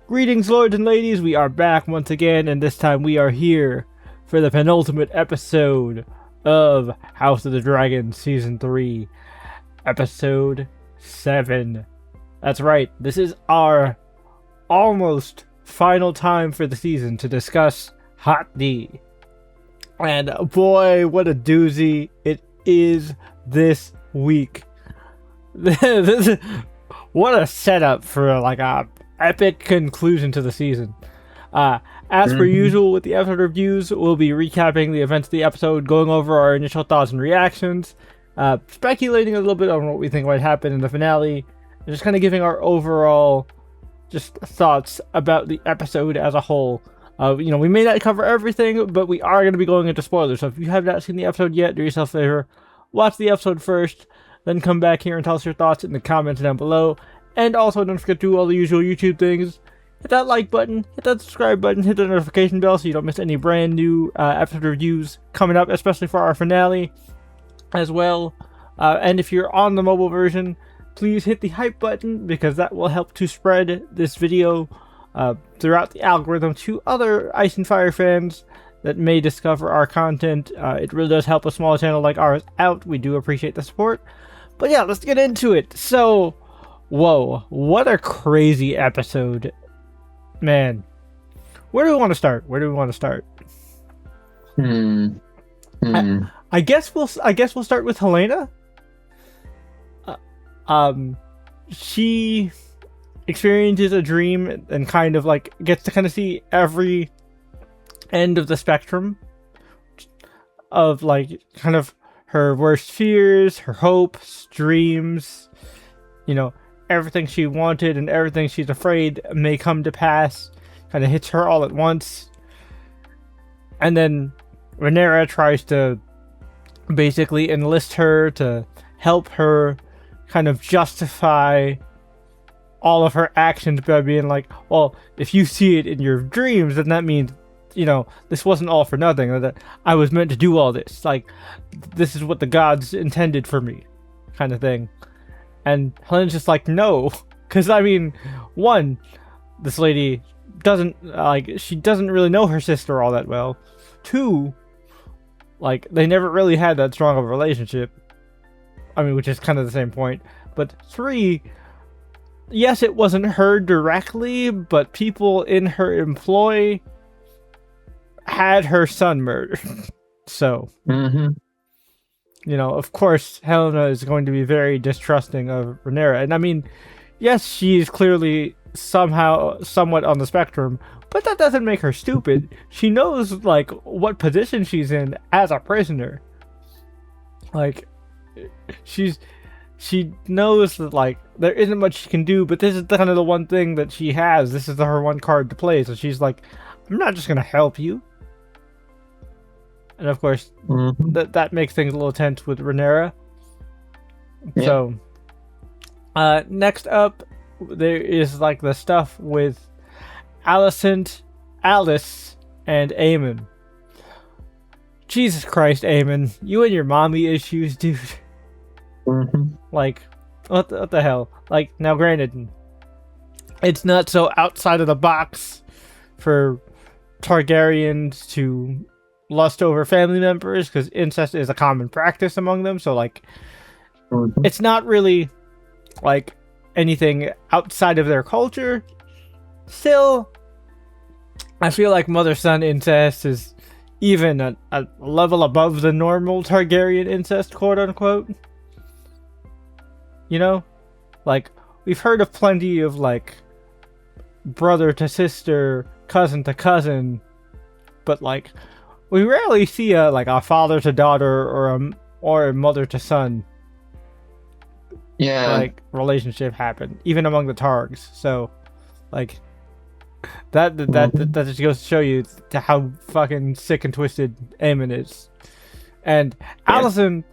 Greetings, lords and ladies. We are back once again, and this time we are here for the penultimate episode of House of the Dragon Season 3, Episode 7. That's right, this is our almost final time for the season to discuss Hot D. And boy, what a doozy it is this week. What a setup for like a epic conclusion to the season. As per usual with the episode reviews, we'll be recapping the events of the episode, going over our initial thoughts and reactions, speculating a little bit on what we think might happen in the finale, and just kind of giving our overall just thoughts about the episode as a whole. We may not cover everything, but we are going to be going into spoilers. So if you have not seen the episode yet, do yourself a favor, watch the episode first, then come back here and tell us your thoughts in the comments down below. And also, don't forget to do all the usual YouTube things. Hit that like button, hit that subscribe button, hit the notification bell so you don't miss any brand new episode reviews coming up, especially for our finale as well. And if you're on the mobile version, please hit the hype button because that will help to spread this video throughout the algorithm to other Ice and Fire fans that may discover our content. It really does help a small channel like ours out. We do appreciate the support. But yeah, let's get into it. So, whoa, what a crazy episode. Man, where do we want to start? I guess we'll start with Helena. She experiences a dream and kind of like gets to kind of see every end of the spectrum of like kind of her worst fears, her hopes, dreams, everything she wanted and everything she's afraid may come to pass. Kind of hits her all at once. And then Rhaenyra tries to basically enlist her to help her kind of justify all of her actions by being like, well, if you see it in your dreams, then that means, this wasn't all for nothing. That I was meant to do all this. Like, this is what the gods intended for me, kind of thing. And Helena's just like, no. Because, one, this lady doesn't really know her sister all that well. Two, they never really had that strong of a relationship. Which is kind of the same point. But three, yes, it wasn't her directly, but people in her employ had her son murdered. So... of course, Helena is going to be very distrusting of Rhaenyra. And yes, she's clearly somewhat on the spectrum, but that doesn't make her stupid. She knows, what position she's in as a prisoner. She knows that, there isn't much she can do, but this is kind of the one thing that she has. This is her one card to play, so she's like, I'm not just going to help you. And of course, that makes things a little tense with Rhaenyra. Yeah. So, next up, there is the stuff with Alicent, Alice, and Aemon. Jesus Christ, Aemon, you and your mommy issues, dude. What the hell? Now granted, it's not so outside of the box for Targaryens to lust over family members because incest is a common practice among them, so it's not really anything outside of their culture. Still, I feel like mother-son incest is even a level above the normal Targaryen incest, quote unquote. We've heard of plenty of brother to sister, cousin to cousin, but we rarely see a father to daughter or a mother to son relationship happen, even among the Targs. So that just goes to show you to how fucking sick and twisted Aemon is. And Alicent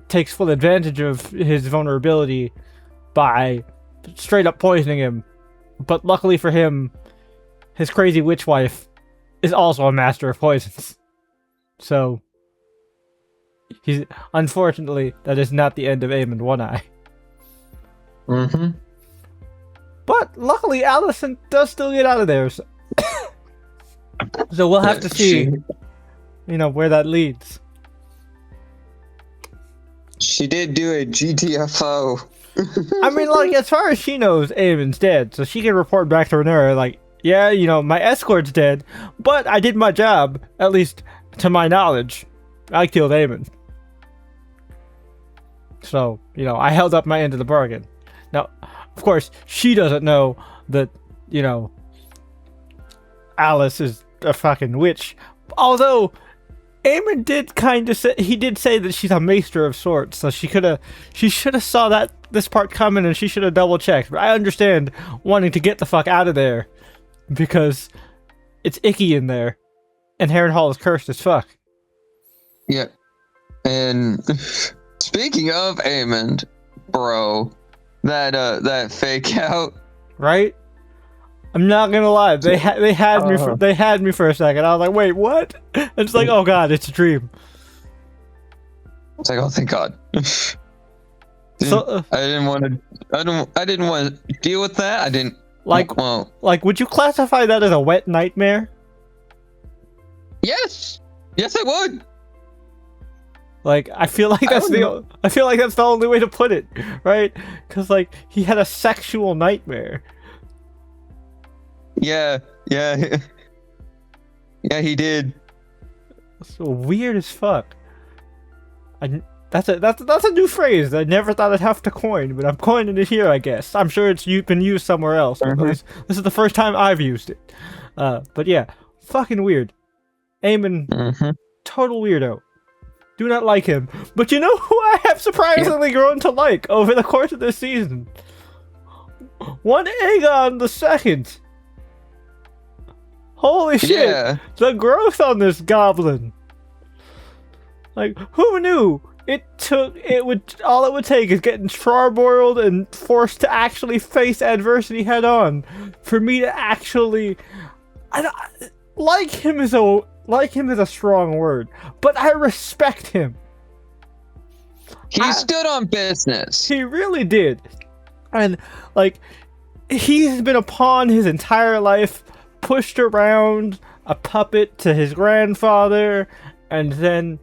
takes full advantage of his vulnerability by straight up poisoning him. But luckily for him, his crazy witch wife is also a master of poisons. So, unfortunately, that is not the end of Aemon One Eye. But luckily, Allison does still get out of there. So, so we'll have to see, where that leads. She did do a GTFO. I mean, like, as far as she knows, Aemon's dead, so she can report back to Rhaenyra, like, yeah, my escort's dead, but I did my job, at least to my knowledge. I killed Aemon. So, I held up my end of the bargain. Now, of course, she doesn't know that, Alice is a fucking witch. Although, Aemon did kind of say, he did say that she's a maester of sorts, so she should have saw this part coming and she should have double checked. But I understand wanting to get the fuck out of there because it's icky in there and Harrenhal is cursed as fuck. Yeah. And speaking of Aemon, bro, that fake out, right? I'm not gonna lie, they had me for a second. I was like, wait, what? And it's like, oh god, it's a dream. It's like, oh thank God. I didn't want to deal with that. I didn't like would you classify that as a wet nightmare? Yes I would. Like, I feel like that's the only way to put it, right? Because like he had a sexual nightmare. Yeah, he did. So weird as fuck. That's a new phrase I never thought I'd have to coin, but I'm coining it here, I guess. I'm sure it's been used somewhere else. But this is the first time I've used it. But yeah, fucking weird. Aemon, total weirdo. Do not like him. But you know who I have surprisingly grown to like over the course of this season? One Aegon II. Holy shit! Yeah. The growth on this goblin. Like, who knew? All it would take is getting charbroiled and forced to actually face adversity head on for me to actually like him is a strong word, but I respect him. He stood on business. He really did. And like, he's been a pawn his entire life, pushed around, a puppet to his grandfather, and then,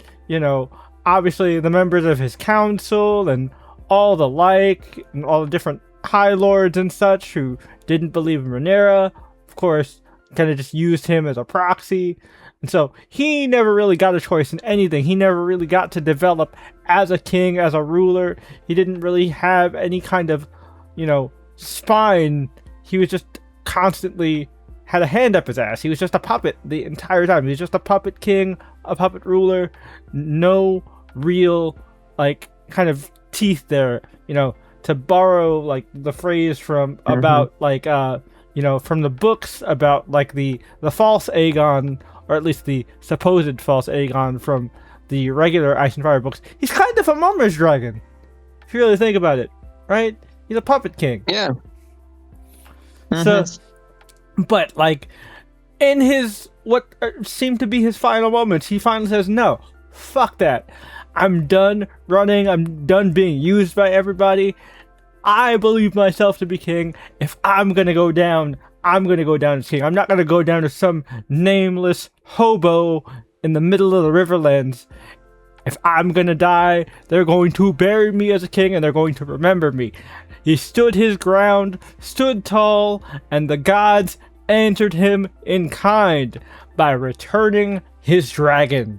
obviously the members of his council and all the like, and all the different high lords and such who didn't believe in Rhaenyra, of course, kind of just used him as a proxy. And so he never really got a choice in anything. He never really got to develop as a king, as a ruler. He didn't really have any kind of, spine. He was just constantly had a hand up his ass. He was just a puppet the entire time. He was just a puppet king, a puppet ruler. No real, kind of teeth there, to borrow, the phrase from about, from the books about, the false Aegon, or at least the supposed false Aegon from the regular Ice and Fire books. He's kind of a mummer's dragon, if you really think about it, right? He's a puppet king. Yeah. So, but, in his, what seemed to be his final moments, he finally says, no, fuck that. I'm done running. I'm done being used by everybody. I believe myself to be king. If I'm gonna go down, I'm gonna go down as king. I'm not gonna go down as some nameless hobo in the middle of the Riverlands. If I'm gonna die, they're going to bury me as a king and they're going to remember me. He stood his ground, stood tall, and the gods answered him in kind by returning his dragon.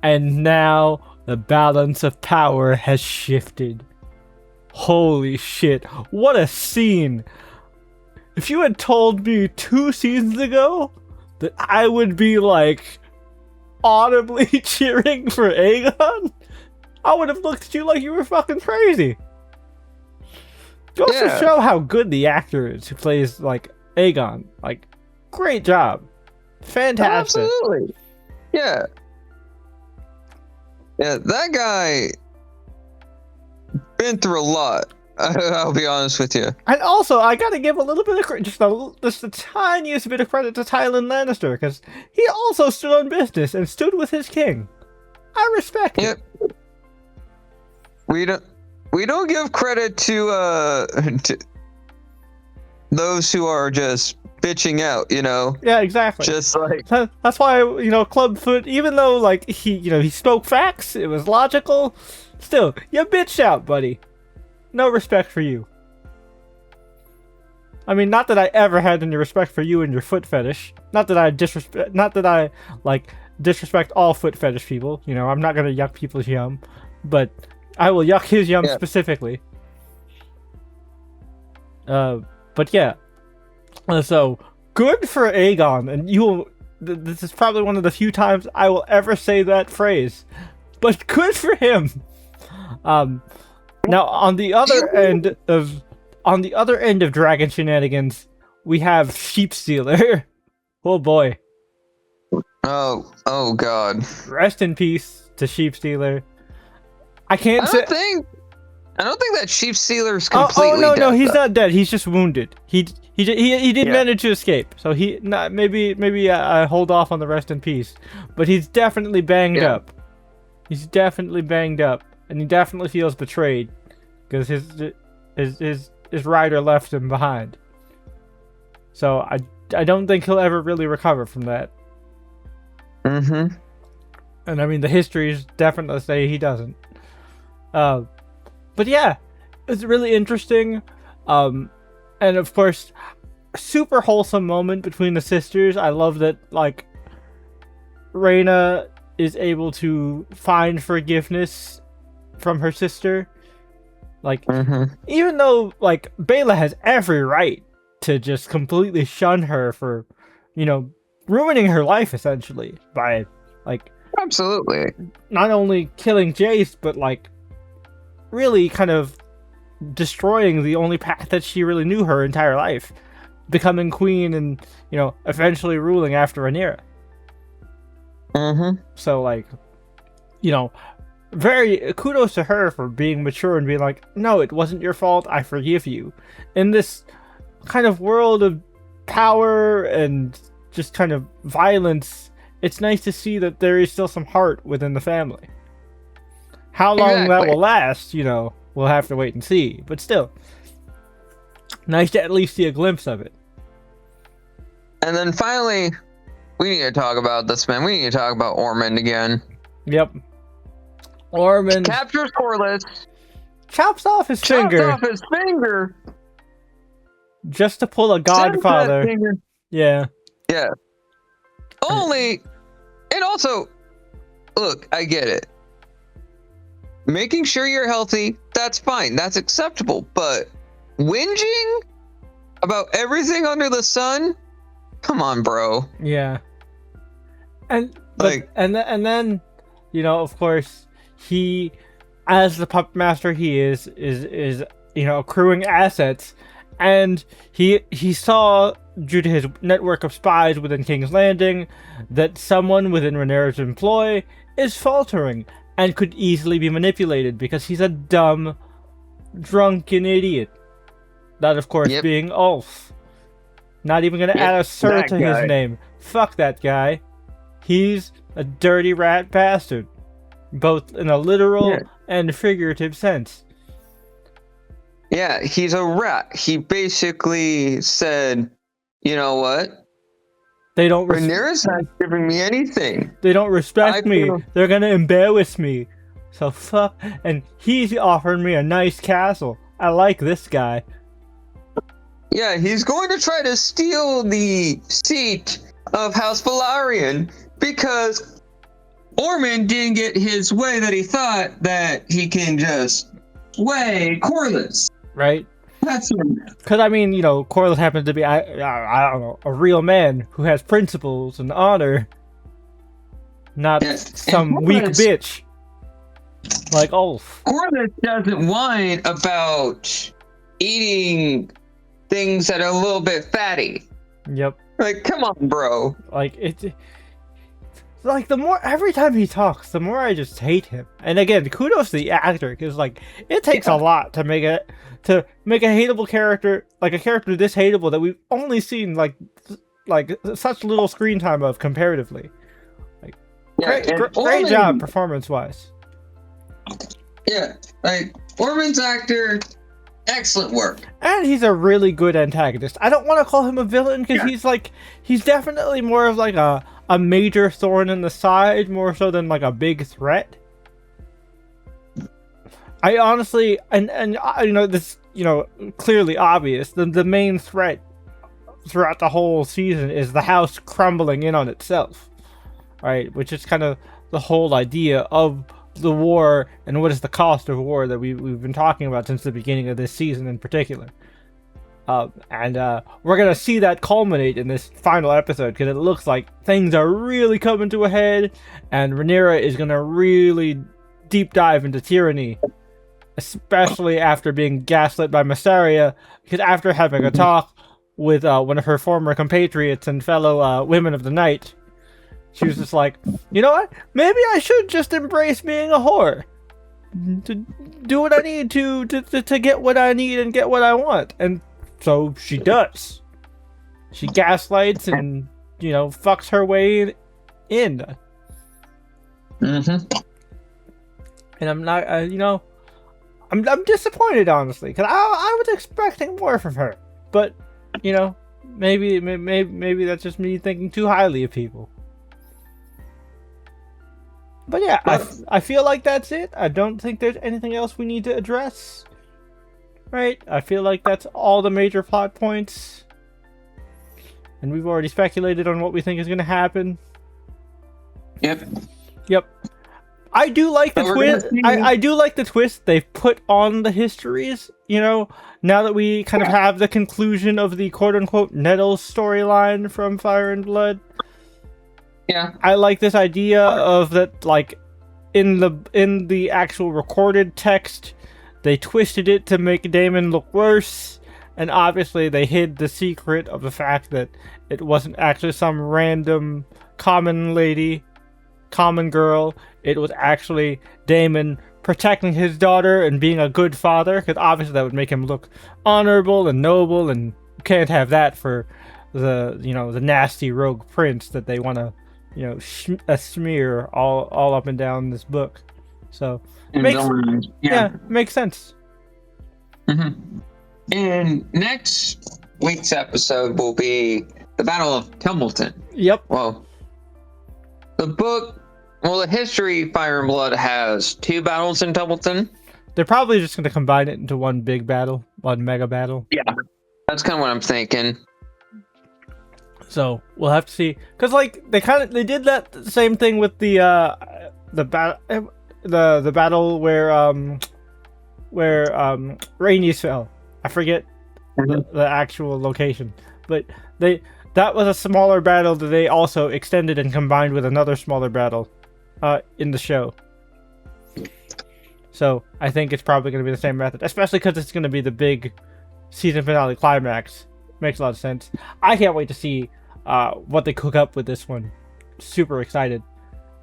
And now the balance of power has shifted. Holy shit, what a scene. If you had told me 2 seasons ago that I would be audibly cheering for Aegon, I would have looked at you like you were fucking crazy. Goes to show how good the actor is who plays Aegon. Great job. Fantastic. Absolutely. Yeah. Yeah, that guy been through a lot. I'll be honest with you. And also, I gotta give a little bit of credit, just the tiniest bit of credit to Tywin Lannister, because he also stood on business and stood with his king. I respect it. We don't give credit to those who are just bitching out, you know? Yeah, exactly. Just like, That's why, Clubfoot, even though like he spoke facts, it was logical. Still, you bitched out, buddy. No respect for you. I mean, not that I ever had any respect for you and your foot fetish. Not that I disrespect all foot fetish people. I'm not gonna yuck people's yum, but I will yuck his yum specifically. But yeah. So good for Aegon, and this is probably one of the few times I will ever say that phrase. But good for him. Now on the other end of dragon shenanigans, we have Sheepstealer. Oh boy. oh god. Rest in peace to Sheepstealer. I don't think that Sheepstealer's completely dead. No, he's not dead. He's just wounded. He did manage to escape. So maybe I hold off on the rest in peace. But he's definitely banged up. He's definitely banged up, and he definitely feels betrayed because his rider left him behind. So I don't think he'll ever really recover from that. Mm-hmm. And I mean, the histories definitely say he doesn't. But yeah, it's really interesting. And of course, super wholesome moment between the sisters. I love that, like, Rhaena is able to find forgiveness from her sister. Like, even though, like, Baela has every right to just completely shun her for, ruining her life, essentially, by, like... Absolutely. Not only killing Jace, but, like, really kind of destroying the only path that she really knew her entire life. Becoming queen and, eventually ruling after Rhaenyra. So, like, very kudos to her for being mature and being like, no, it wasn't your fault, I forgive you. In this kind of world of power and just kind of violence, it's nice to see that there is still some heart within the family. How long that will last, we'll have to wait and see. But still, nice to at least see a glimpse of it. And then finally, we need to talk about this, man. We need to talk about Ormond again. Yep. Ormond captures Corlys. Chops off his finger. Just to pull a Godfather. Yeah. Yeah. And also, look, I get it. Making sure you're healthy, that's fine. That's acceptable. But whinging about everything under the sun? Come on, bro. Yeah. And then, of course, he, as the puppet master he is accruing assets, and he saw, due to his network of spies within King's Landing, that someone within Rhaenyra's employ is faltering and could easily be manipulated because he's a dumb, drunken idiot. That, of course, being Ulf. Not even gonna add a sir to his name. Fuck that guy. He's a dirty rat bastard, both in a literal and figurative sense. Yeah, he's a rat. He basically said, you know what? They don't. Rhaenyra's not giving me anything. They don't respect me. They're gonna embarrass me. So fuck. And he's offering me a nice castle. I like this guy. Yeah, he's going to try to steal the seat of House Velaryon because Ormond didn't get his way that he thought that he can just sway Corlys. Right? That's because Corlys happens to be I don't know, a real man who has principles and honor, not some weak bitch like Ulf. Corlys doesn't whine about eating things that are a little bit fatty. Yep. Like, come on, bro. Like every time he talks, the more I just hate him. And again, kudos to the actor, because it takes a lot to make a hateable character, like a character this hateable that we've only seen like such little screen time of comparatively. Great job performance wise. Yeah, like Ormond's actor Excellent work. And he's a really good antagonist. I don't want to call him a villain because he's definitely more of like a major thorn in the side, more so than like a big threat. I honestly, and you know, this, you know, clearly obvious, the main threat throughout the whole season is the house crumbling in on itself, right? Which is kind of the whole idea of the war and what is the cost of war that we've been talking about since the beginning of this season in particular. And we're gonna see that culminate in this final episode because it looks like things are really coming to a head, and Rhaenyra is gonna really deep dive into tyranny, especially after being gaslit by Mysaria, because after having a talk with one of her former compatriots and fellow women of the night, she was just like, you know what? Maybe I should just embrace being a whore. To do what I need to get what I need and get what I want. And so she does. She gaslights and, you know, fucks her way in. Mm-hmm. And I'm not, you know, I'm disappointed, honestly, because I was expecting more from her. But, you know, maybe that's just me thinking too highly of people. But yeah, I feel like that's it. I don't think there's anything else we need to address. Right? I feel like that's all the major plot points. And we've already speculated on what we think is going to happen. Yep. I do like the twist. I do like the twist they've put on the histories, you know, now that we kind of have the conclusion of the quote-unquote Nettles storyline from Fire and Blood. Yeah. I like this idea of that, like, in the actual recorded text, they twisted it to make Daemon look worse, and obviously they hid the secret of the fact that it wasn't actually some random common girl. It was actually Daemon protecting his daughter and being a good father, because obviously that would make him look honorable and noble, and you can't have that for the, you know, the nasty rogue prince that they want to, you know, smear all up and down this book. So it makes sense. Mm-hmm. And next week's episode will be the Battle of Templeton. Yep. Well, the history Fire and Blood has 2 battles in Templeton. They're probably just going to combine it into one big battle, one mega battle. Yeah, that's kind of what I'm thinking. So we'll have to see, because like they did that same thing with the battle where Rhaenys fell. I forget the actual location, but that was a smaller battle that they also extended and combined with another smaller battle in the show. So I think it's probably going to be the same method, especially because it's going to be the big season finale climax. Makes a lot of sense. I can't wait to see what they cook up with this one. Super excited.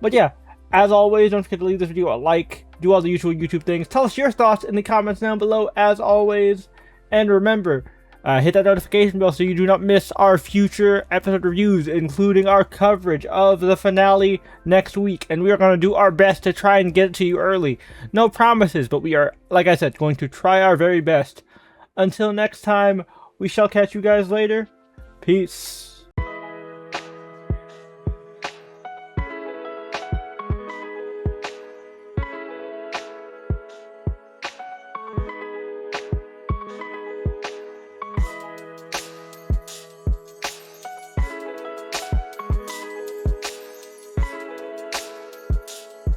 But yeah, as always, don't forget to leave this video a like, do all the usual YouTube things. Tell us your thoughts in the comments down below, as always. And remember, hit that notification bell so you do not miss our future episode reviews, including our coverage of the finale next week. And we are going to do our best to try and get it to you early. No promises, but we are, like I said, going to try our very best. Until next time, we shall catch you guys later. Peace.